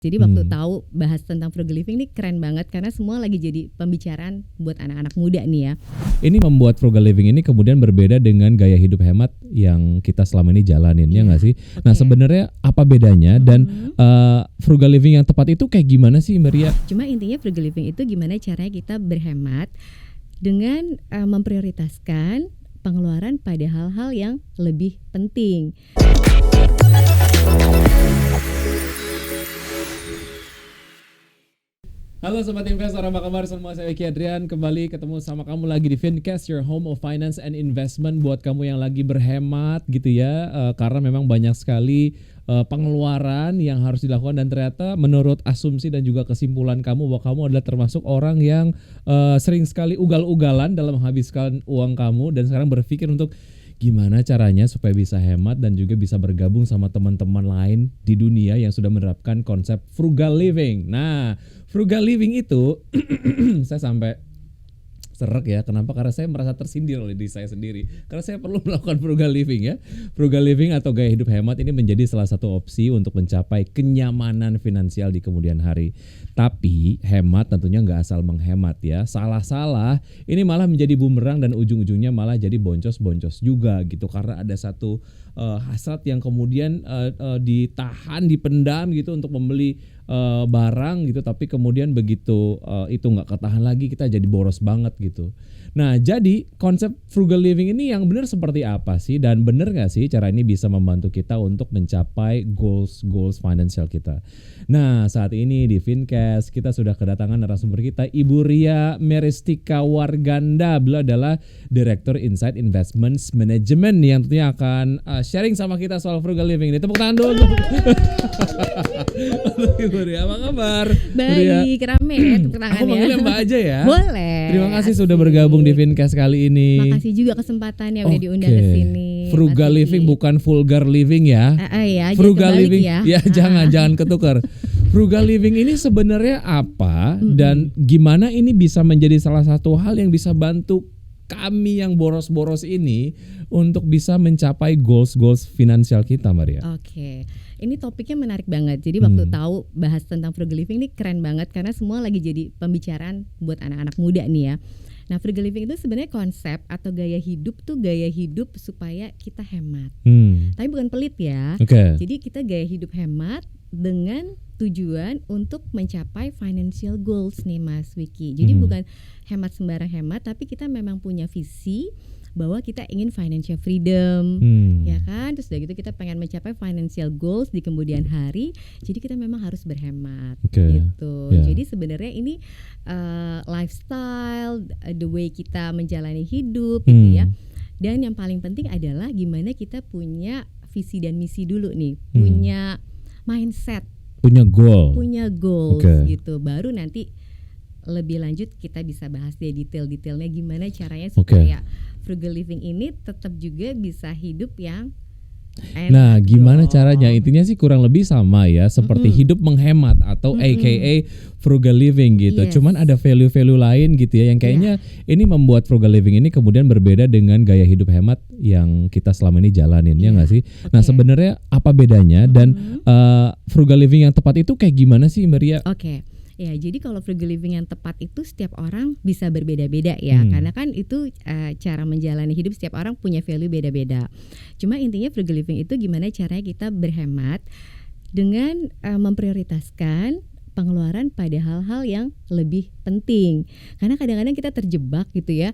Jadi waktu tahu bahas tentang frugal living ini keren banget karena semua lagi jadi pembicaraan buat anak-anak muda nih ya. Ini membuat frugal living ini kemudian berbeda dengan gaya hidup hemat yang kita selama ini jalanin, ya nggak sih? Okay. Nah sebenarnya apa bedanya dan frugal living yang tepat itu kayak gimana sih Mbak Ria? Cuma intinya frugal living itu gimana caranya kita berhemat dengan memprioritaskan pengeluaran pada hal-hal yang lebih penting. Halo Sobat Investor, apa kabar semua? Saya Eki Adrian, kembali ketemu sama kamu lagi di Fincast, your home of finance and investment. Buat kamu yang lagi berhemat gitu ya, karena memang banyak sekali pengeluaran yang harus dilakukan. Dan ternyata menurut asumsi dan juga kesimpulan kamu bahwa kamu adalah termasuk orang yang sering sekali ugal-ugalan dalam menghabiskan uang kamu. Dan sekarang berpikir untuk gimana caranya supaya bisa hemat dan juga bisa bergabung sama teman-teman lain di dunia yang sudah menerapkan konsep frugal living. Nah, frugal living itu saya sampai serak ya. Kenapa? Karena saya merasa tersindir oleh diri saya sendiri. Karena saya perlu melakukan frugal living ya. Frugal living atau gaya hidup hemat ini menjadi salah satu opsi untuk mencapai kenyamanan finansial di kemudian hari. Tapi hemat tentunya nggak asal menghemat ya. Salah-salah ini malah menjadi bumerang dan ujung-ujungnya malah jadi boncos-boncos juga gitu. Karena ada satu hasrat yang kemudian ditahan, dipendam gitu untuk membeli barang gitu, tapi kemudian begitu itu nggak ketahan lagi kita jadi boros banget gitu. Nah jadi konsep frugal living ini yang benar seperti apa sih, dan benar nggak sih cara ini bisa membantu kita untuk mencapai goals financial kita. Nah saat ini di Fincast kita sudah kedatangan narasumber kita, Ibu Ria Meristika Warganda. Beliau adalah Direktur Insight Investments Management yang tentunya akan sharing sama kita soal frugal living ini. Tepuk tangan dulu. Ibu Ria, apa kabar? Baik, rame ya tepuk tangannya. Aku manggilnya Mbak aja ya. Boleh. Terima kasih sudah bergabung di Fincast kali ini. Makasih juga kesempatannya udah diundang ke sini. Frugal living bukan vulgar living ya. Ya, frugal living ya. Jangan ketukar. Frugal living ini sebenarnya apa dan gimana ini bisa menjadi salah satu hal yang bisa bantu kami yang boros-boros ini untuk bisa mencapai goals finansial kita, Maria. Oke. Ini topiknya menarik banget. Jadi waktu tahu bahas tentang frugal living ini keren banget karena semua lagi jadi pembicaraan buat anak-anak muda nih ya. Nah, frugal living itu sebenarnya konsep atau gaya hidup supaya kita hemat. Tapi bukan pelit ya. Okay. Jadi kita gaya hidup hemat dengan tujuan untuk mencapai financial goals nih Mas Wiki. Jadi bukan hemat sembarang hemat, tapi kita memang punya visi bahwa kita ingin financial freedom, ya kan? Terus udah gitu kita pengen mencapai financial goals di kemudian hari. Jadi kita memang harus berhemat, gitu. Yeah. Jadi sebenarnya ini lifestyle, the way kita menjalani hidup, gitu ya. Dan yang paling penting adalah gimana kita punya visi dan misi dulu nih, punya mindset, punya goals, gitu. Baru nanti lebih lanjut kita bisa bahas deh detail-detailnya gimana caranya supaya frugal living ini tetap juga bisa hidup yang enak. Nah gimana caranya, intinya sih kurang lebih sama ya, seperti hidup menghemat atau aka frugal living gitu. Yes. Cuman ada value-value lain gitu ya yang kayaknya ini membuat frugal living ini kemudian berbeda dengan gaya hidup hemat yang kita selama ini jalanin, ya nggak sih? Nah sebenarnya apa bedanya dan frugal living yang tepat itu kayak gimana sih Mbak Ria? Ya, jadi kalau frugal living yang tepat itu setiap orang bisa berbeda-beda ya, karena kan itu cara menjalani hidup setiap orang punya value beda-beda. Cuma intinya frugal living itu gimana caranya kita berhemat dengan memprioritaskan pengeluaran pada hal-hal yang lebih penting. Karena kadang-kadang kita terjebak gitu ya,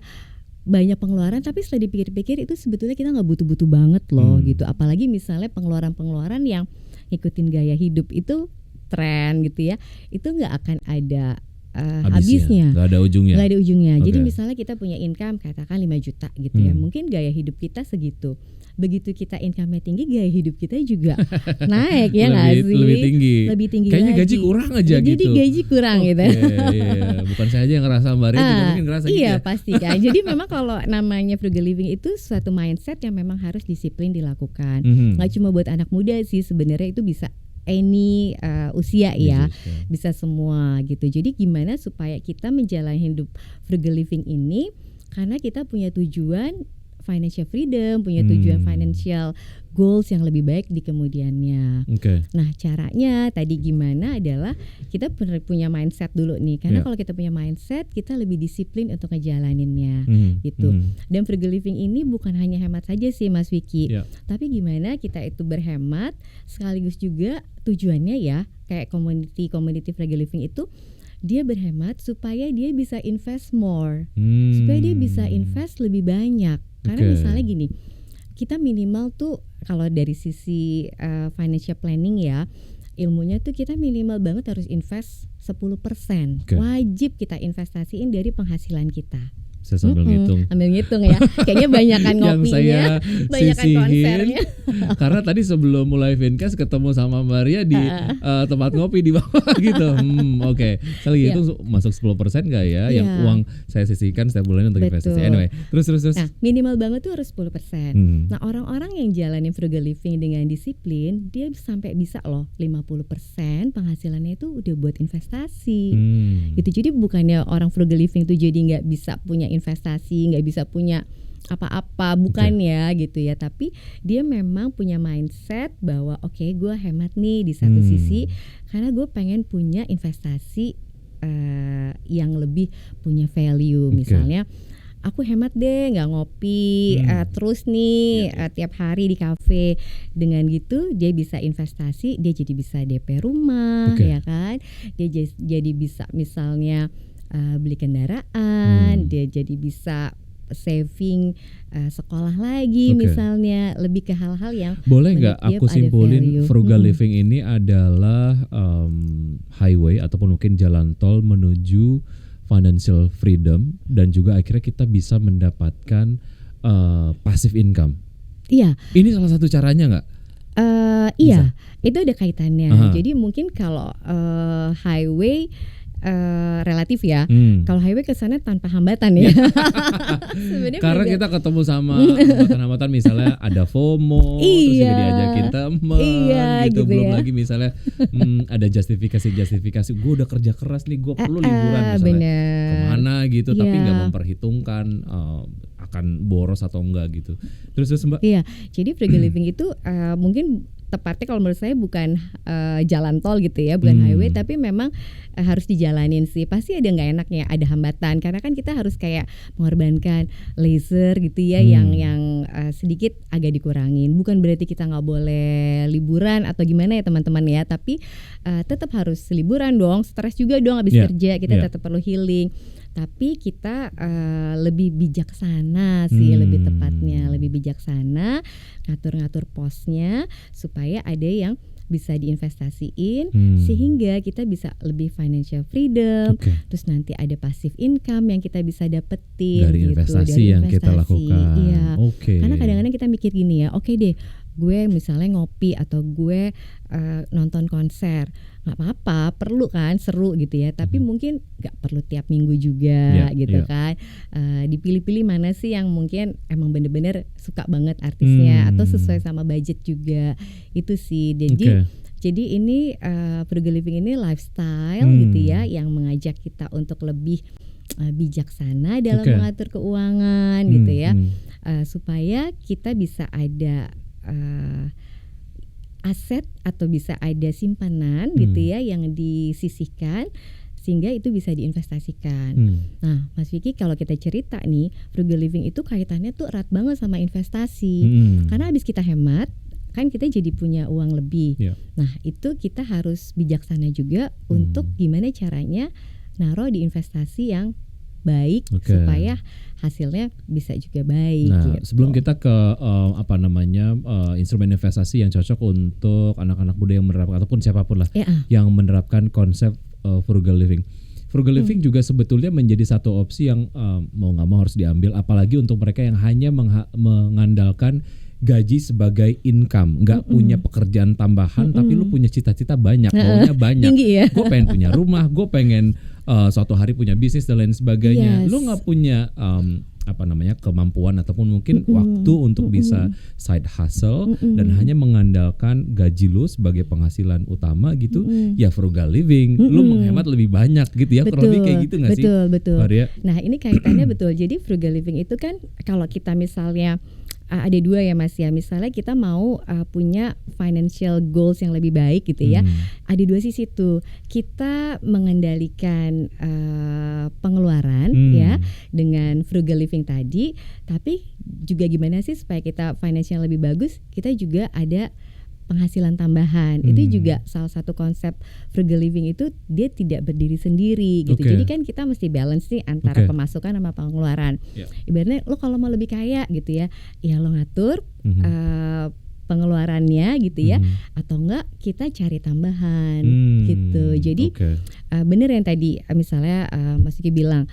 banyak pengeluaran tapi setelah dipikir-pikir itu sebetulnya kita nggak butuh-butuh banget loh gitu. Apalagi misalnya pengeluaran-pengeluaran yang ngikutin gaya hidup itu tren gitu ya, itu nggak akan ada habisnya, nggak ada ujungnya. Jadi misalnya kita punya income katakan 5 juta gitu ya, mungkin gaya hidup kita segitu. Begitu kita income-nya tinggi, gaya hidup kita juga naik ya nggak sih? Lebih tinggi kayaknya lagi. Gaji kurang aja gitu. Jadi gaji kurang gitu. Iya. Bukan saya aja yang ngerasa, Mbak Ria juga mungkin ngerasa gitu. Iya pasti kan. Jadi memang kalau namanya frugal living itu suatu mindset yang memang harus disiplin dilakukan. Nggak cuma buat anak muda sih, sebenarnya itu bisa any usia ya, bisa semua gitu. Jadi gimana supaya kita menjalani hidup frugal living ini, karena kita punya tujuan financial freedom, punya tujuan financial goals yang lebih baik di kemudiannya. Nah, caranya tadi gimana adalah kita punya mindset dulu nih. Karena kalau kita punya mindset, kita lebih disiplin untuk ngejalaninnya gitu. Dan frugal living ini bukan hanya hemat saja sih Mas Vicky. Tapi gimana kita itu berhemat sekaligus juga tujuannya ya kayak community frugal living itu dia berhemat supaya dia bisa invest more. Supaya dia bisa invest lebih banyak. Karena misalnya gini, kita minimal tuh kalau dari sisi financial planning ya, ilmunya tuh kita minimal banget harus invest 10%. Wajib kita investasiin dari penghasilan kita. Saya sambil ngitung ya. Kayaknya banyakan ngopinya, banyakan konsernya. Karena tadi sebelum mulai Fincast ketemu sama Maria di tempat ngopi di bawah gitu. Saya hitung masuk 10% enggak ya yang uang saya sisihkan setiap bulan untuk investasi. Anyway, terus. Nah, minimal banget tuh harus 10%. Nah, orang-orang yang jalanin frugal living dengan disiplin, dia sampai bisa loh 50% penghasilannya itu udah buat investasi. Gitu. Jadi bukannya orang frugal living tuh jadi nggak bisa punya investasi, nggak bisa punya apa-apa, bukan ya gitu ya, tapi dia memang punya mindset bahwa gue hemat nih di satu sisi karena gue pengen punya investasi yang lebih punya value. Misalnya aku hemat deh nggak ngopi terus nih tiap hari di kafe. Dengan gitu dia bisa investasi, dia jadi bisa DP rumah ya kan, dia jadi bisa misalnya beli kendaraan, dia jadi bisa saving sekolah lagi misalnya, lebih ke hal-hal yang boleh nggak aku simpulin frugal living ini adalah highway ataupun mungkin jalan tol menuju financial freedom dan juga akhirnya kita bisa mendapatkan passive income. Iya. Ini salah satu caranya nggak? Iya, itu ada kaitannya. Jadi mungkin kalau highway relatif ya. Kalau highway kesana tanpa hambatan ya. Karena kita ketemu sama hambatan-hambatan misalnya ada FOMO, terus juga diajakin teman, gitu. Belum lagi misalnya ada justifikasi. Gue udah kerja keras nih, gue perlu liburan misalnya kemana gitu, tapi nggak memperhitungkan akan boros atau enggak gitu. Terus Mbak? Iya, jadi frugal living itu mungkin tepatnya kalau menurut saya bukan jalan tol gitu ya, bukan highway, tapi memang harus dijalanin sih. Pasti ada nggak enaknya, ada hambatan karena kan kita harus kayak mengorbankan leisure gitu ya, yang sedikit agak dikurangin. Bukan berarti kita nggak boleh liburan atau gimana ya teman-teman ya, tapi tetap harus liburan dong, stres juga dong habis kerja, kita tetap perlu healing. Tapi kita lebih bijaksana sih, lebih tepatnya lebih bijaksana ngatur-ngatur posnya supaya ada yang bisa diinvestasiin sehingga kita bisa lebih financial freedom. Terus nanti ada passive income yang kita bisa dapetin dari gitu, investasi dari yang kita lakukan. Iya. Karena kadang-kadang kita mikir gini ya, oke deh, gue misalnya ngopi atau gue nonton konser, nggak apa-apa, perlu kan, seru gitu ya. Tapi mungkin nggak perlu tiap minggu juga gitu kan. Dipilih-pilih mana sih yang mungkin emang bener-bener suka banget artisnya atau sesuai sama budget juga. Itu sih. Jadi ini frugal living ini lifestyle gitu ya, yang mengajak kita untuk lebih bijaksana dalam mengatur keuangan gitu ya, supaya kita bisa ada aset atau bisa ada simpanan gitu ya yang disisihkan sehingga itu bisa diinvestasikan. Nah, Mas Vicky, kalau kita cerita nih, frugal living itu kaitannya tuh erat banget sama investasi. Karena habis kita hemat, kan kita jadi punya uang lebih. Nah, itu kita harus bijaksana juga untuk gimana caranya naruh di investasi yang baik supaya hasilnya bisa juga baik. Nah, gitu. Sebelum kita ke instrumen investasi yang cocok untuk anak-anak muda yang menerapkan ataupun siapapun lah yang menerapkan konsep frugal living. Frugal living juga sebetulnya menjadi satu opsi yang mau nggak mau harus diambil, apalagi untuk mereka yang hanya mengandalkan gaji sebagai income, nggak punya pekerjaan tambahan, tapi lu punya cita-cita banyak, maunya banyak. Gue pengen punya rumah, gue pengen suatu hari punya bisnis dan lain sebagainya. Lu nggak punya kemampuan ataupun mungkin waktu untuk bisa side hustle dan hanya mengandalkan gaji lu sebagai penghasilan utama gitu, ya frugal living, lu menghemat lebih banyak gitu ya, kurang lebih kayak gitu nggak sih? Betul. Maria? Nah ini kaitannya betul. Jadi frugal living itu kan kalau kita misalnya ada dua ya Mas ya. Misalnya kita mau punya financial goals yang lebih baik gitu ya. Ada dua sisi tuh. Kita mengendalikan pengeluaran ya dengan frugal living tadi, tapi juga gimana sih supaya kita financial lebih bagus? Kita juga ada penghasilan tambahan. Itu juga salah satu konsep frugal living itu, dia tidak berdiri sendiri gitu. Jadi kan kita mesti balance nih antara pemasukan sama pengeluaran. Ibaratnya lo kalau mau lebih kaya gitu ya lo ngatur pengeluarannya gitu ya, atau enggak kita cari tambahan gitu. Jadi bener yang tadi misalnya Mas Yuki bilang,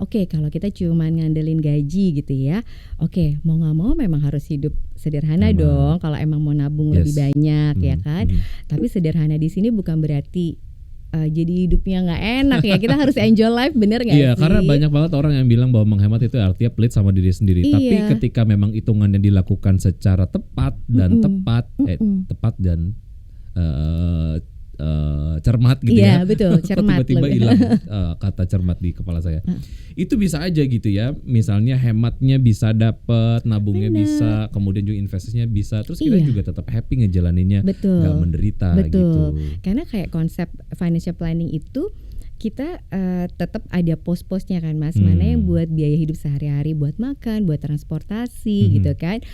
oke, kalau kita cuma ngandelin gaji gitu ya, oke, mau nggak mau memang harus hidup sederhana dong. Kalau emang mau nabung lebih banyak ya kan. Tapi sederhana di sini bukan berarti jadi hidupnya nggak enak ya. Kita harus enjoy life, bener nggak sih? Iya, karena banyak banget orang yang bilang bahwa menghemat itu artinya pelit sama diri sendiri. Tapi ketika memang hitungannya dilakukan secara tepat dan tepat dan cermat gitu ya. Betul, cermat. Tiba-tiba hilang kata cermat di kepala saya. Itu bisa aja gitu ya. Misalnya hematnya bisa dapat, nabungnya bisa, kemudian juga investasinya bisa. Terus kita juga tetap happy ngejalaninnya, nggak menderita gitu. Karena kayak konsep financial planning itu kita tetap ada pos-posnya kan Mas, mana yang buat biaya hidup sehari-hari, buat makan, buat transportasi gitu kan,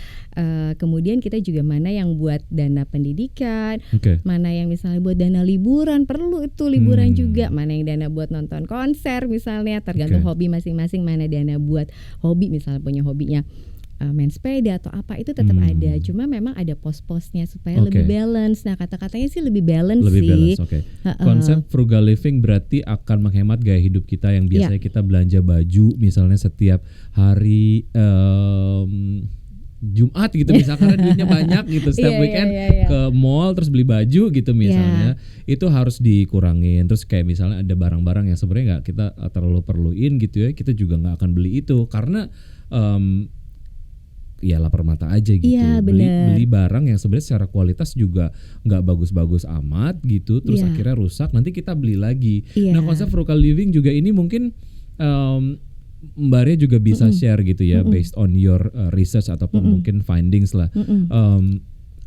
kemudian kita juga mana yang buat dana pendidikan, mana yang misalnya buat dana liburan, perlu itu liburan juga, mana yang dana buat nonton konser misalnya, tergantung hobi masing-masing, mana dana buat hobi, misalnya punya hobinya main sepeda atau apa, itu tetap ada. Cuma memang ada pos-posnya supaya lebih balance. Nah kata-katanya sih lebih balance sih. Konsep frugal living berarti akan menghemat gaya hidup kita yang biasanya kita belanja baju misalnya setiap hari Jumat gitu misalkan, karena duitnya banyak gitu, setiap weekend ke mall terus beli baju gitu misalnya, itu harus dikurangin. Terus kayak misalnya ada barang-barang yang sebenarnya nggak kita terlalu perluin gitu ya, kita juga nggak akan beli itu karena ya lapar mata aja gitu. Beli barang yang sebenarnya secara kualitas juga nggak bagus-bagus amat gitu, terus akhirnya rusak, nanti kita beli lagi. Nah konsep frugal living juga ini mungkin Mbak Ria juga bisa share gitu ya, based on your research ataupun mungkin findings lah.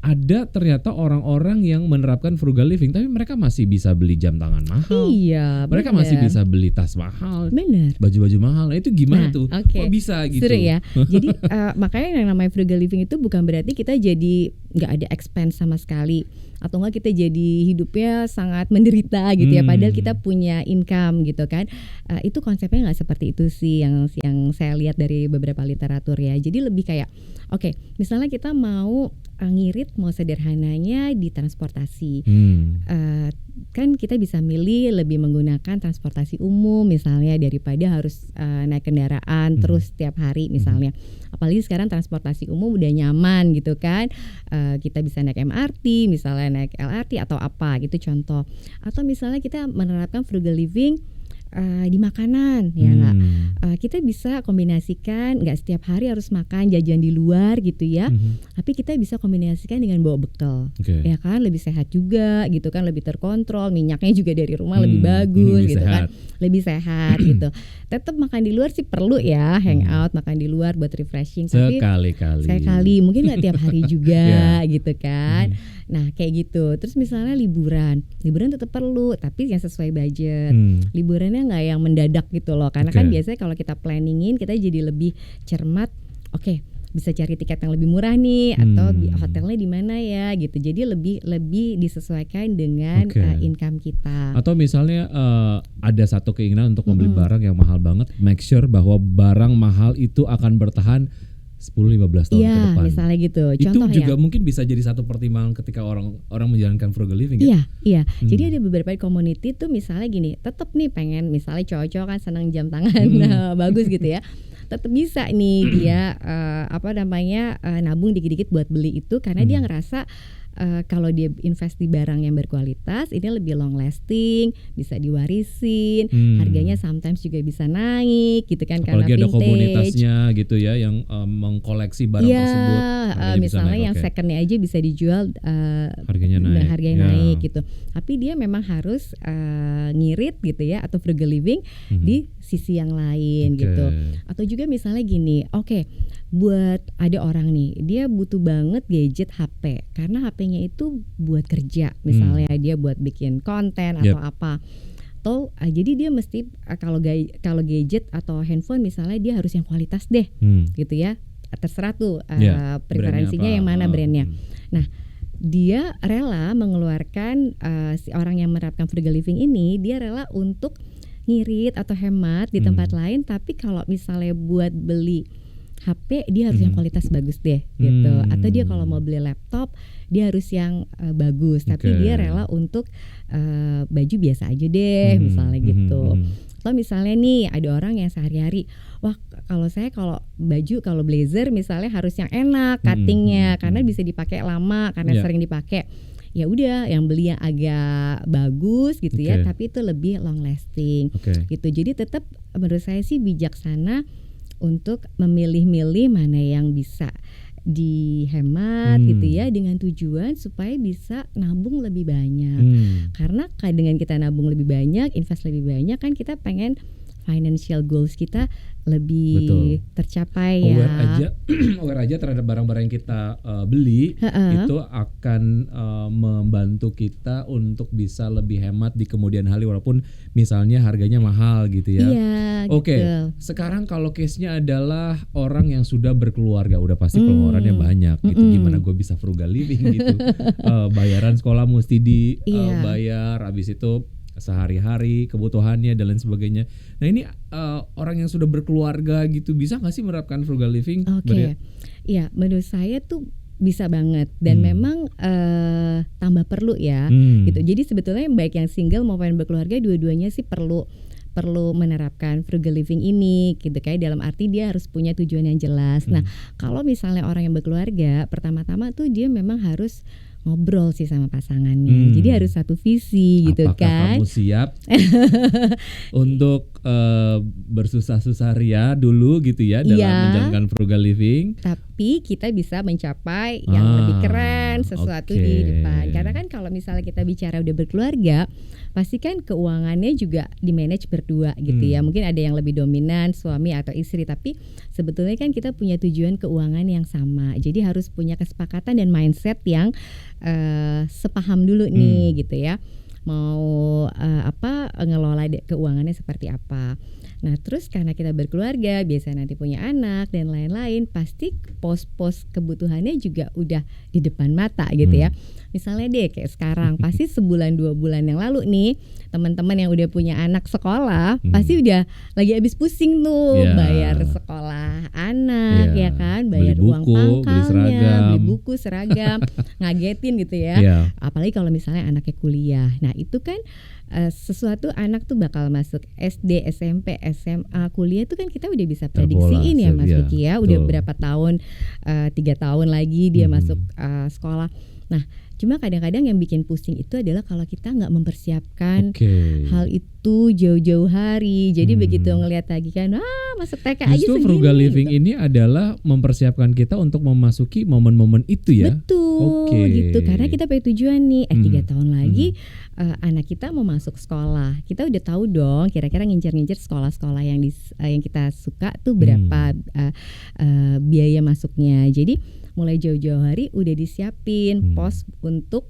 Ada ternyata orang-orang yang menerapkan frugal living tapi mereka masih bisa beli jam tangan mahal. Mereka masih bisa beli tas mahal, baju-baju mahal. Nah, itu gimana tuh? Kok bisa gitu? Seru ya. Jadi makanya yang namanya frugal living itu bukan berarti kita jadi nggak ada expense sama sekali, atau enggak kita jadi hidupnya sangat menderita gitu ya, padahal kita punya income gitu kan. Itu konsepnya nggak seperti itu sih yang saya lihat dari beberapa literatur ya. Jadi lebih kayak misalnya kita mau ngirit, mau sederhananya di transportasi, kan kita bisa milih lebih menggunakan transportasi umum misalnya daripada harus naik kendaraan terus setiap hari misalnya. Apalagi sekarang transportasi umum udah nyaman gitu kan, kita bisa naik MRT misalnya, naik LRT atau apa gitu contoh. Atau misalnya kita menerapkan frugal living di makanan ya nggak, kita bisa kombinasikan, nggak setiap hari harus makan jajan di luar gitu ya, tapi kita bisa kombinasikan dengan bawa bekal, ya kan, lebih sehat juga gitu kan, lebih terkontrol, minyaknya juga dari rumah lebih bagus gitu kan, lebih sehat gitu. Tetap makan di luar sih perlu ya, hangout makan di luar buat refreshing, tapi sekali mungkin nggak tiap hari juga gitu kan. Nah kayak gitu. Terus misalnya liburan tetap perlu, tapi yang sesuai budget. Liburannya nggak yang mendadak gitu loh, karena kan biasanya kalau kita planningin kita jadi lebih cermat. Bisa cari tiket yang lebih murah nih, atau hotelnya di mana ya gitu. Jadi lebih disesuaikan dengan income kita. Atau misalnya ada satu keinginan untuk membeli barang yang mahal banget, make sure bahwa barang mahal itu akan bertahan 10-15 tahun ke depan. Misalnya gitu. Contoh itu juga mungkin bisa jadi satu pertimbangan ketika orang menjalankan frugal living ya. Iya. Jadi ada beberapa community tuh misalnya gini, tetap nih pengen, misalnya cowok-cowok kan senang jam tangan bagus gitu ya. Tetap bisa nih dia nabung dikit-dikit buat beli itu, karena dia ngerasa kalau dia invest di barang yang berkualitas, ini lebih long lasting, bisa diwarisin, harganya sometimes juga bisa naik gitu kan. Apalagi karena ada vintage. komunitasnya gitu ya yang mengkoleksi barang tersebut. Harganya bisa Misalnya naik, yang oke. secondnya aja bisa dijual Harganya naik. harganya Ya. naik gitu. Tapi dia memang harus ngirit gitu ya, atau frugal living di sisi yang lain Oke. gitu. Atau juga misalnya gini, buat ada orang nih, dia butuh banget gadget HP karena HP-nya itu buat kerja, misalnya dia buat bikin konten atau apa. Atau jadi dia mesti kalau gadget atau handphone misalnya dia harus yang kualitas deh, gitu ya. Terserah tuh preferensinya yang mana brandnya. Nah, dia rela mengeluarkan si orang yang menerapkan frugal living ini, dia rela untuk ngirit atau hemat di tempat lain, tapi kalau misalnya buat beli HP dia harus yang kualitas bagus deh gitu. Atau dia kalau mau beli laptop dia harus yang bagus, tapi dia rela untuk baju biasa aja deh misalnya gitu. Atau misalnya nih ada orang yang sehari-hari, kalau baju, kalau blazer misalnya harus yang enak cuttingnya karena bisa dipakai lama karena sering dipakai. Ya udah, yang beli yang agak bagus gitu ya, tapi itu lebih long lasting gitu. Jadi tetap menurut saya sih bijaksana untuk memilih-milih mana yang bisa dihemat gitu ya, dengan tujuan supaya bisa nabung lebih banyak. Karena dengan kita nabung lebih banyak, invest lebih banyak, kan kita pengen financial goals kita lebih tercapai aware aja terhadap barang-barang yang kita beli itu akan membantu kita untuk bisa lebih hemat di kemudian hari walaupun misalnya harganya mahal gitu ya. Gitu. Sekarang kalau case-nya adalah orang yang sudah berkeluarga, udah pasti pengeluarannya banyak gitu. Gimana gue bisa frugal living gitu? Bayaran sekolah mesti dibayar, habis itu sehari-hari kebutuhannya dan lain sebagainya. Nah ini orang yang sudah berkeluarga gitu bisa nggak sih menerapkan frugal living? Iya, menurut saya tuh bisa banget dan memang tambah perlu ya gitu. Jadi sebetulnya baik yang single maupun yang berkeluarga dua-duanya sih perlu menerapkan frugal living ini gitu, kayak dalam arti dia harus punya tujuan yang jelas. Nah kalau misalnya orang yang berkeluarga, pertama-tama tuh dia memang harus ngobrol sih sama pasangannya. Jadi harus satu visi gitu. Apakah kamu siap untuk bersusah-susah ria dulu gitu ya dalam menjalankan frugal living? Tapi kita bisa mencapai yang lebih keren, sesuatu di depan. Karena kan kalau misalnya kita bicara udah berkeluarga, pasti kan keuangannya juga di manage berdua gitu ya. Mungkin ada yang lebih dominan suami atau istri, tapi sebetulnya kan kita punya tujuan keuangan yang sama. Jadi harus punya kesepakatan dan mindset yang sepaham dulu nih gitu ya. Mau ngelola keuangannya seperti apa. Nah terus karena kita berkeluarga, biasanya nanti punya anak dan lain-lain, pasti pos-pos kebutuhannya juga udah di depan mata gitu ya. Misalnya deh kayak sekarang, pasti sebulan 2 bulan yang lalu nih teman-teman yang udah punya anak sekolah pasti udah lagi habis pusing tuh bayar sekolah anak ya kan, bayar beli uang buku, pangkalnya, beli buku, seragam, ngagetin gitu ya. Apalagi kalau misalnya anaknya kuliah. Nah itu kan sesuatu anak tuh bakal masuk SD, SMP, SMA, kuliah itu kan kita udah bisa prediksiin ya Mas Vicky ya. Udah berapa tahun, 3 tahun lagi dia masuk sekolah. Nah cuma kadang-kadang yang bikin pusing itu adalah kalau kita nggak mempersiapkan hal itu jauh-jauh hari. Jadi begitu ngelihat lagi kan, masuk TK aja segini. Justru frugal living ini adalah mempersiapkan kita untuk memasuki momen-momen itu ya. Betul gitu, karena kita punya tujuan nih 3 tahun lagi anak kita mau masuk sekolah. Kita udah tahu dong kira-kira ngincer-ngincer sekolah-sekolah yang kita suka tuh berapa biaya masuknya. Jadi mulai jauh-jauh hari udah disiapin pos untuk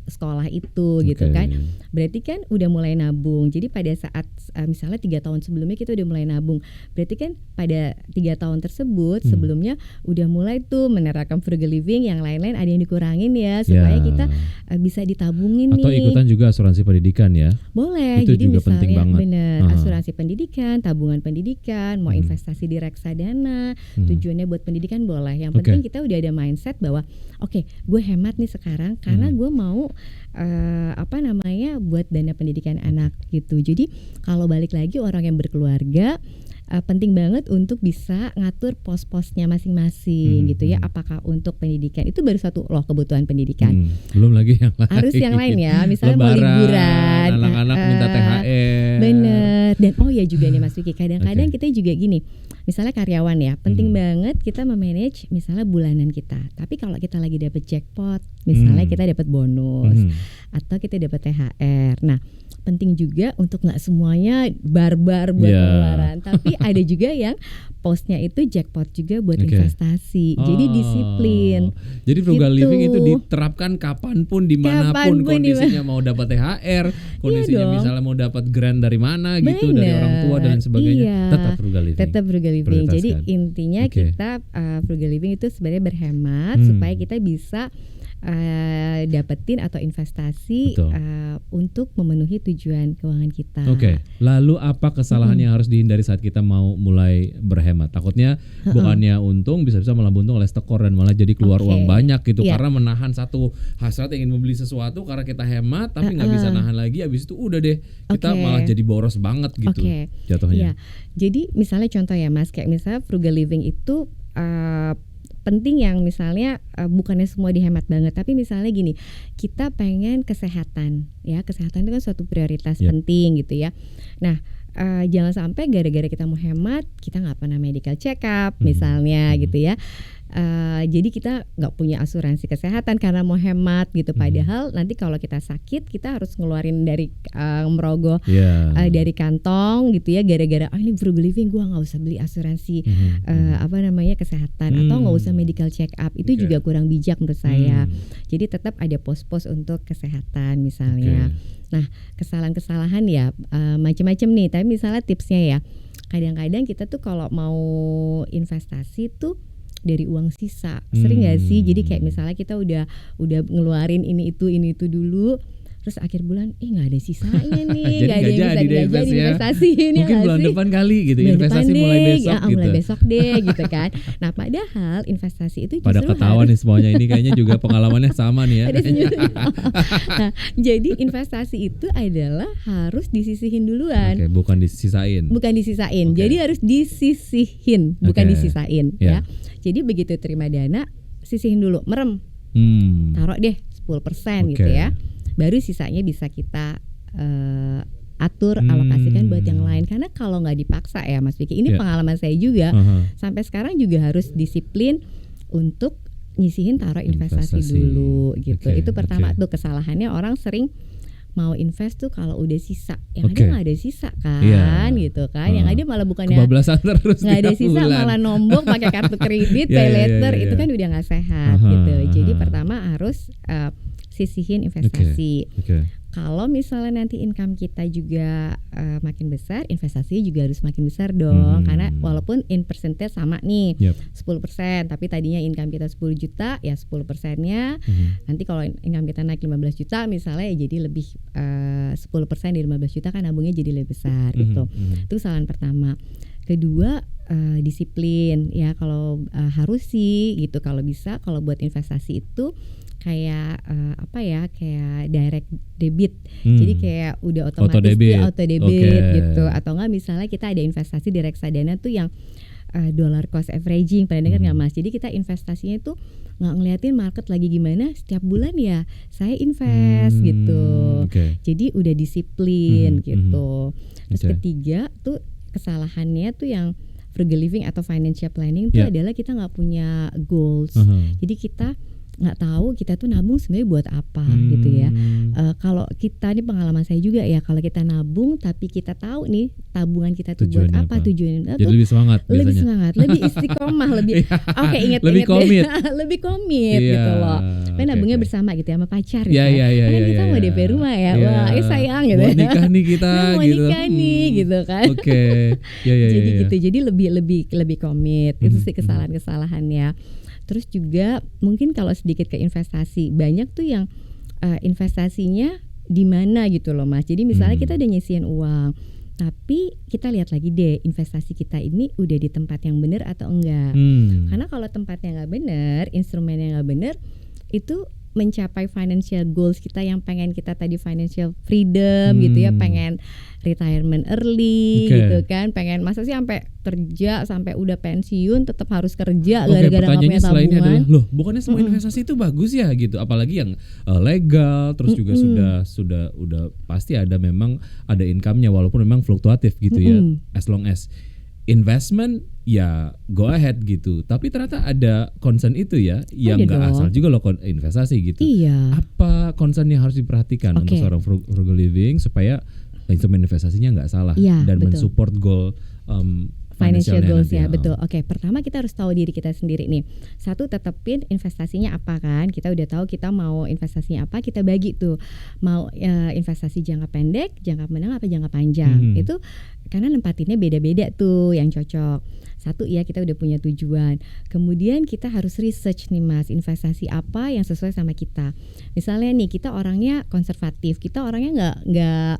sekolah itu gitu kan. Berarti kan udah mulai nabung. Jadi pada saat misalnya 3 tahun sebelumnya kita udah mulai nabung, berarti kan pada 3 tahun tersebut sebelumnya udah mulai tuh menerapkan frugal living, yang lain-lain ada yang dikurangin ya supaya kita bisa ditabungin atau nih. Atau ikutan juga asuransi pendidikan ya. Boleh. Itu jadi juga misalnya penting banget. Bener, asuransi pendidikan, tabungan pendidikan, mau investasi di reksadana, tujuannya buat pendidikan boleh. Yang penting kita udah ada mindset bahwa gue hemat nih sekarang karena gue mau buat dana pendidikan anak gitu. Jadi kalau balik lagi orang yang berkeluarga penting banget untuk bisa ngatur pos-posnya masing-masing gitu ya. Apakah untuk pendidikan itu baru satu loh, kebutuhan pendidikan. Belum lagi yang lain. Harus yang lain ya, misalnya Lebaran, mau liburan, anak-anak minta THR. Bener. Dan oh ya juga nih Mas Vicky, kadang-kadang kita juga gini. Misalnya karyawan ya, penting banget kita memanage misalnya bulanan kita. Tapi kalau kita lagi dapat jackpot, misalnya kita dapat bonus atau kita dapat THR. Nah, penting juga untuk nggak semuanya barbar buat pengeluaran, tapi ada juga yang postnya itu jackpot juga buat investasi. Jadi disiplin. Jadi frugal gitu. living itu diterapkan kapanpun, dimanapun kondisinya, mau dapat THR, kondisinya misalnya mau dapat grant dari mana gitu, dari orang tua dan sebagainya, tetap frugal living. Tetap frugal living. Jadi intinya kita frugal living itu sebenarnya berhemat supaya kita bisa dapetin atau investasi untuk memenuhi tujuan keuangan kita. Lalu apa kesalahan yang harus dihindari saat kita mau mulai berhemat? Takutnya bukannya untung, bisa-bisa malah buntung alias tekor dan malah jadi keluar uang banyak gitu karena menahan satu hasrat ingin membeli sesuatu karena kita hemat tapi nggak bisa nahan lagi, habis itu udah deh kita malah jadi boros banget gitu jatuhnya. Jadi misalnya contoh ya Mas, kayak misalnya frugal living itu penting yang misalnya bukannya semua dihemat banget, tapi misalnya gini, kita pengen kesehatan ya, kesehatan itu kan suatu prioritas penting gitu ya. Nah jangan sampai gara-gara kita mau hemat kita nggak pernah medical check up misalnya gitu ya. Jadi kita nggak punya asuransi kesehatan karena mau hemat gitu. Padahal nanti kalau kita sakit kita harus ngeluarin dari merogoh dari kantong gitu ya. Gara-gara ini frugal living, gue nggak usah beli asuransi kesehatan atau nggak usah medical check up. Itu juga kurang bijak menurut saya. Jadi tetap ada pos-pos untuk kesehatan misalnya. Nah kesalahan-kesalahan ya macam-macam nih. Tapi misalnya tipsnya ya, kadang-kadang kita tuh kalau mau investasi tuh dari uang sisa. Sering gak sih? Jadi kayak misalnya kita udah ngeluarin ini itu dulu, terus akhir bulan nggak ada sisanya nih, nggak ada yang bisa investasi ini. Mungkin bulan depan kali gitu, investasi mulai besok gitu. Mulai besok deh gitu kan. Nah padahal investasi itu justru pada ketawa nih semuanya ini kayaknya juga pengalamannya sama nih ya. Nah, jadi investasi itu adalah harus disisihin duluan. Bukan disisain. Jadi harus disisihin, bukan disisain ya. Jadi begitu terima dana, sisihin dulu, merem. Taruh deh 10% gitu ya. Baru sisanya bisa kita atur, alokasikan buat yang lain. Karena kalau nggak dipaksa ya Mas Vicky, ini pengalaman saya juga. Sampai sekarang juga harus disiplin untuk nyisihin taruh investasi dulu gitu. Itu pertama tuh kesalahannya, orang sering mau invest tuh kalau udah sisa, yang ada nggak ada sisa kan gitu kan, yang ada malah bukannya kebablasan terus nggak ada sisa malah nombok pakai kartu kredit, pay later, itu kan udah nggak sehat gitu. Jadi pertama harus sisihin investasi. Kalau misalnya nanti income kita juga makin besar, investasi juga harus makin besar dong. Karena walaupun in percentage sama nih 10%, tapi tadinya income kita 10 juta, ya 10%-nya nanti kalau income kita naik 15 juta misalnya, ya jadi lebih 10% dari 15 juta kan nabungnya jadi lebih besar gitu. Itu kesalahan pertama. Kedua, disiplin ya, kalau harus sih gitu, kalau bisa, kalau buat investasi itu kayak kayak direct debit. Jadi kayak udah otomatis auto debit gitu. Atau enggak misalnya kita ada investasi di reksadana tuh yang dollar cost averaging, pernah dengar nggak Mas? Jadi kita investasinya itu nggak ngeliatin market lagi gimana, setiap bulan ya saya invest gitu. Jadi udah disiplin gitu. Terus ketiga tuh kesalahannya tuh yang frugal living atau financial planning tuh adalah kita nggak punya goals. Jadi kita nggak tahu kita tuh nabung sebenarnya buat apa gitu ya. Kalau kita, ini pengalaman saya juga ya, kalau kita nabung tapi kita tahu nih tabungan kita tuh buat apa, tujuannya jadi tuh lebih semangat, lebih istiqomah, lebih inget lebih komit, lebih komit gitu loh. Kan nabungnya bersama gitu ya, sama pacar gitu. Karena kita mau DP rumah ya, wah sayang gitu. Mau nikah nih kita mau gitu. Nikah nih gitu kan. Jadi gitu, jadi lebih komit. Itu sih kesalahannya. Terus juga mungkin kalau sedikit ke investasi, banyak tuh yang investasinya di mana gitu loh Mas. Jadi misalnya kita udah nyisihin uang, tapi kita lihat lagi deh investasi kita ini udah di tempat yang benar atau enggak. Karena kalau tempatnya nggak benar, instrumennya nggak benar, itu mencapai financial goals kita yang pengen kita tadi financial freedom gitu ya, pengen retirement early gitu kan, pengen masa sih sampai kerja sampai udah pensiun tetap harus kerja gara-gara nggak punya selain ini tabungan. adalah loh, bukannya semua investasi itu bagus ya gitu, apalagi yang legal, terus juga udah pasti ada memang ada income-nya walaupun memang fluktuatif gitu ya, as long as investment ya go ahead gitu. Tapi ternyata ada concern itu ya, yang nggak asal juga loh investasi gitu. Iya. Apa concern yang harus diperhatikan untuk seorang frugal living supaya instrumen investasinya nggak salah dan mensupport goal financial goals ya, betul. Oke, pertama kita harus tahu diri kita sendiri nih. Satu, tetepin investasinya apa kan. Kita udah tahu kita mau investasinya apa, kita bagi tuh. Mau investasi jangka pendek, jangka menengah, apa jangka panjang. Itu karena nempatinnya beda-beda tuh yang cocok. Satu ya, kita udah punya tujuan. Kemudian kita harus research nih Mas, investasi apa yang sesuai sama kita. Misalnya nih, kita orangnya konservatif, kita orangnya nggak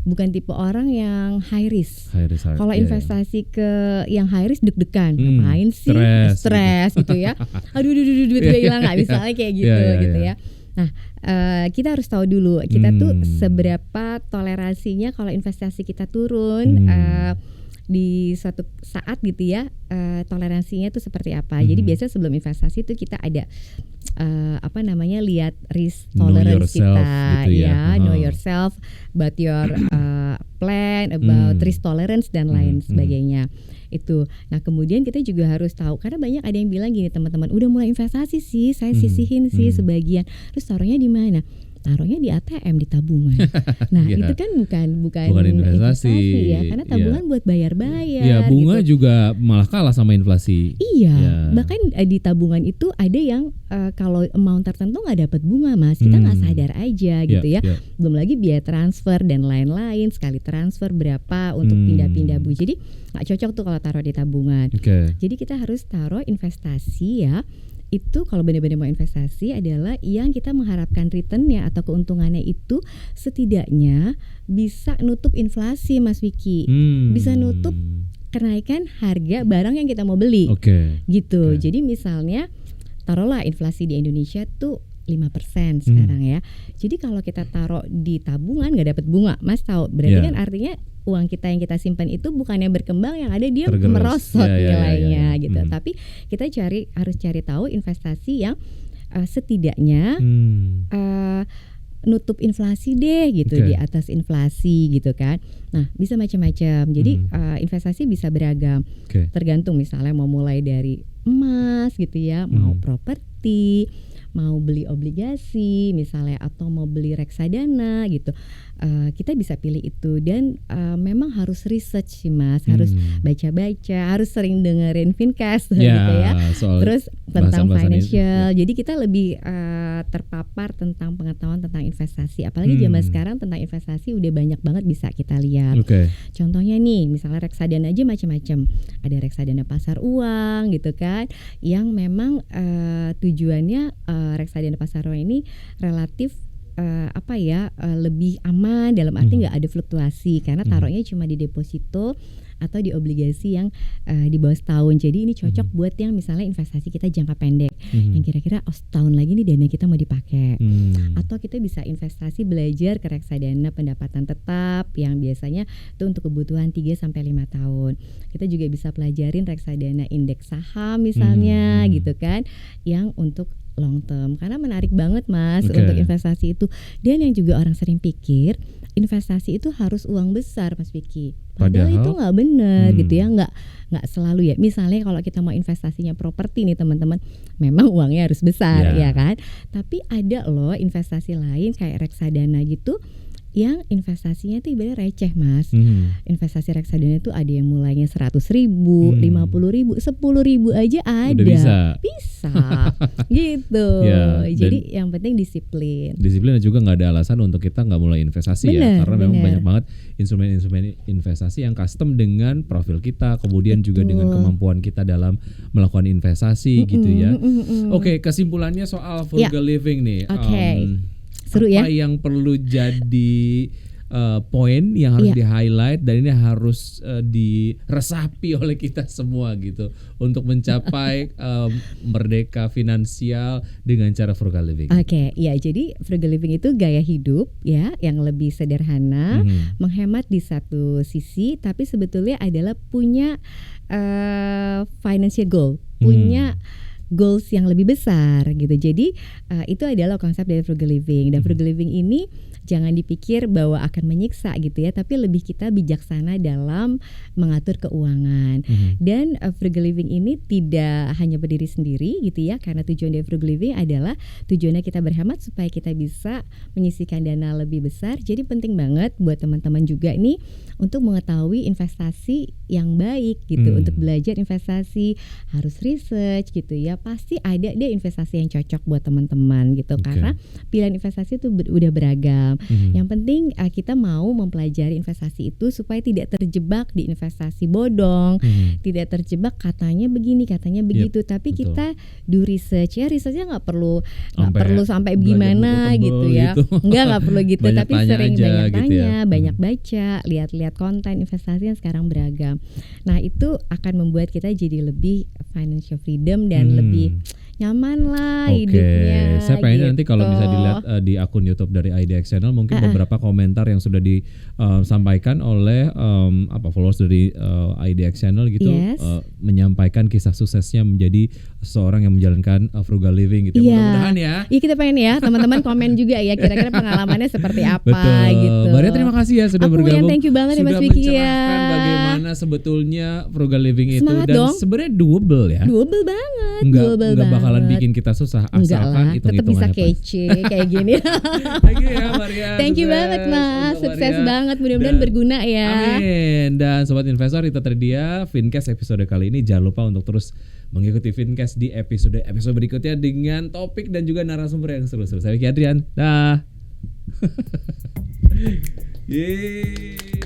bukan tipe orang yang high risk. Kalau investasi ke yang high risk deg-degan, ngapain sih? Stres gitu ya. Aduh duit gue hilang nggak, misalnya kayak gitu ya. Nah, kita harus tahu dulu kita tuh seberapa toleransinya kalau investasi kita turun di suatu saat gitu ya, toleransinya tuh seperti apa. Jadi biasanya sebelum investasi tuh kita ada lihat risk tolerance kita gitu know yourself about your plan, about risk tolerance dan lain sebagainya itu. Nah kemudian kita juga harus tahu, karena banyak ada yang bilang gini, teman-teman udah mulai investasi sih, saya sisihin sih sebagian, terus taruhnya di mana? Taruhnya di ATM, di tabungan. Nah itu kan bukan investasi ya, karena tabungan buat bayar-bayar. Ya bunga gitu. juga malah kalah sama inflasi. Iya, bahkan di tabungan itu ada yang kalau amount tertentu nggak dapat bunga Mas, kita nggak sadar aja gitu ya. Belum lagi biaya transfer dan lain-lain, sekali transfer berapa untuk pindah-pindah bu. Jadi nggak cocok tuh kalau taruh di tabungan. Jadi kita harus taruh investasi ya. Itu kalau benar-benar mau investasi adalah yang kita mengharapkan returnnya atau keuntungannya itu setidaknya bisa nutup inflasi Mas Vicky, bisa nutup kenaikan harga barang yang kita mau beli, gitu. Jadi misalnya taruhlah inflasi di Indonesia tuh 5% sekarang ya. Jadi kalau kita taruh di tabungan nggak dapat bunga, Mas tahu? Berarti kan artinya uang kita yang kita simpan itu bukannya berkembang, yang ada dia merosot nilainya gitu. Tapi kita harus cari tahu investasi yang setidaknya nutup inflasi deh gitu, di atas inflasi gitu kan. Nah bisa macam-macam. Jadi investasi bisa beragam, tergantung misalnya mau mulai dari emas gitu ya, mau properti, mau beli obligasi misalnya, atau mau beli reksadana gitu. Kita bisa pilih itu, dan memang harus research sih Mas, harus baca-baca, harus sering dengerin Fincast gitu ya. Terus tentang financial, jadi kita lebih terpapar tentang pengetahuan tentang investasi. Apalagi zaman sekarang tentang investasi udah banyak banget bisa kita lihat. Contohnya nih, misalnya reksadana aja macam-macam. Ada reksadana pasar uang gitu kan, yang memang tujuannya reksadana pasar uang ini relatif lebih aman, dalam arti nggak ada fluktuasi karena taruhnya cuma di deposito atau di obligasi yang di bawah setahun. Jadi ini cocok buat yang misalnya investasi kita jangka pendek, yang kira-kira setahun lagi nih dana kita mau dipakai. Atau kita bisa investasi belajar ke reksadana pendapatan tetap yang biasanya itu untuk kebutuhan 3-5 tahun. Kita juga bisa pelajarin reksadana indeks saham misalnya gitu kan, yang untuk long term, karena menarik banget Mas untuk investasi itu. Dan yang juga orang sering pikir investasi itu harus uang besar Mas Vicky, padahal itu nggak benar gitu ya, nggak selalu ya. Misalnya kalau kita mau investasinya properti nih teman-teman, memang uangnya harus besar ya kan, tapi ada loh investasi lain kayak reksadana gitu yang investasinya tuh ibaratnya receh Mas. Investasi reksadana itu ada yang mulainya 100.000, 50.000, 10.000 aja ada. Udah bisa gitu. Jadi yang penting disiplin dan juga nggak ada alasan untuk kita nggak mulai investasi karena memang banyak banget instrumen-instrumen investasi yang custom dengan profil kita, kemudian juga dengan kemampuan kita dalam melakukan investasi gitu ya. Oke, kesimpulannya soal frugal living nih. Seru apa ya? yang perlu jadi poin yang harus Iya. di-highlight dan ini harus diresapi oleh kita semua gitu untuk mencapai merdeka finansial dengan cara frugal living. Oke, ya jadi frugal living itu gaya hidup ya yang lebih sederhana, menghemat di satu sisi, tapi sebetulnya adalah punya financial goal, punya goals yang lebih besar gitu. Jadi itu adalah konsep dari frugal living. Dan frugal living ini jangan dipikir bahwa akan menyiksa gitu ya, tapi lebih kita bijaksana dalam mengatur keuangan. Dan frugal living ini tidak hanya berdiri sendiri gitu ya, karena tujuan dari frugal living adalah tujuannya kita berhemat supaya kita bisa menyisihkan dana lebih besar. Jadi penting banget buat teman-teman juga nih untuk mengetahui investasi yang baik gitu. Untuk belajar investasi harus research gitu ya. Pasti ada deh investasi yang cocok buat teman-teman gitu, karena pilihan investasi itu udah beragam. Yang penting kita mau mempelajari investasi itu supaya tidak terjebak di investasi bodong, tidak terjebak katanya begini, katanya begitu. Tapi betul. kita do research ya, researchnya nggak perlu sampai belajar gimana buku gitu tebel ya. gitu. Nggak perlu gitu, Banyak tapi tanya sering aja banyak gitu tanya, ya. banyak baca, lihat-lihat konten investasi yang sekarang beragam. Nah itu akan membuat kita jadi lebih financial freedom dan lebih nyaman lah hidupnya. Saya pengen nanti kalau bisa gitu. dilihat di akun YouTube dari IDX Channel mungkin beberapa komentar yang sudah disampaikan oleh followers dari IDX Channel gitu, Yes. menyampaikan kisah suksesnya menjadi seorang yang menjalankan frugal living gitu. Iya. Mudah-mudahan ya. Iya kita pengen ya teman-teman komen juga ya kira-kira pengalamannya seperti apa Betul. gitu. Maria terima kasih ya sudah Aku yang bergabung. thank you banget ya sudah Mas Vicky ya. mencerahkan bagaimana sebetulnya frugal living itu Semangat dan dong. sebenarnya doable ya. Double banget, Enggak double bakalan banget. bikin kita susah Enggak asalkan lah, tetap bisa hitung-hitungannya pas. kece kayak gini. Thank you ya Maria. Thank you Sukses banget Mas, untuk sukses Maria. banget, mudah-mudahan Dan- berguna ya. Amin. Dan sobat investor itu tadi dia Fincast episode kali ini. Jangan lupa untuk terus mengikuti Fincast di episode berikutnya dengan topik dan juga narasumber yang seru-seru. Saya Vicky Adrian. Dah. Yeay.